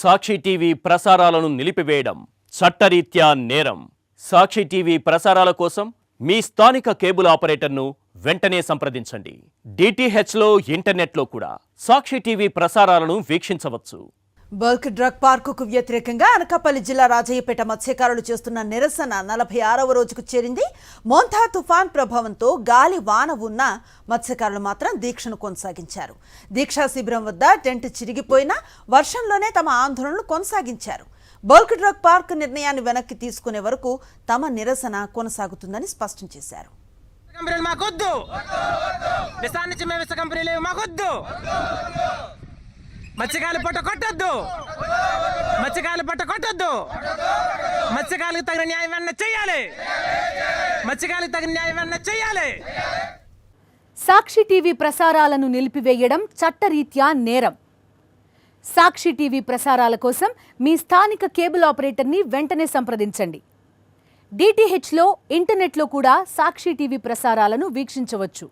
సాక్షి TV ప్రసారాలను నిలిపివేయడం చట్టరీత్యా నేరం. సాక్షి టీవీ ప్రసారాల కోసం మీ స్థానిక కేబుల్ ఆపరేటర్ను వెంటనే సంప్రదించండి. డిటిహెచ్లో ఇంటర్నెట్లో కూడా సాక్షి టీవీ ప్రసారాలను వీక్షించవచ్చు. బల్క్ డ్రగ్ పార్కుకు వ్యతిరేకంగా అనకాపల్లి జిల్లా రాజయ్యపేట మత్స్యకారులు చేస్తున్న నిరసన 46వ రోజుకు చేరింది. మోంతా తుఫాన్ ప్రభావంతో గాలి వాన ఉన్న మత్స్యకారులు మాత్రం దీక్షను కొనసాగించారు. దీక్షా శిబిరం వద్ద టెంట్ చిరిగిపోయినా వర్షంలోనే తమ ఆందోళనలు కొనసాగించారు. బల్క్ డ్రగ్ పార్క్ నిర్ణయాన్ని వెనక్కి తీసుకునే వరకు తమ నిరసన కొనసాగుతుందని స్పష్టం చేశారు. మత్స్యకాయలు పట్ట కొట్టద్దు, మత్స్యకాయలు పట్ట కొట్టద్దు, మత్స్యకాయలకు తగిన న్యాయం అన్న చెయ్యాలి, మత్స్యకాయలకు తగిన న్యాయం అన్న చెయ్యాలి. సాక్షి టీవీ ప్రసారాలను నిలిపివేయడం చట్టరీత్యా నేరం. సాక్షి టీవీ ప్రసారాల కోసం మీ స్థానిక కేబుల్ ఆపరేటర్ని వెంటనే సంప్రదించండి. డిటిహెచ్లో ఇంటర్నెట్లో కూడా సాక్షి టీవీ ప్రసారాలను వీక్షించవచ్చు.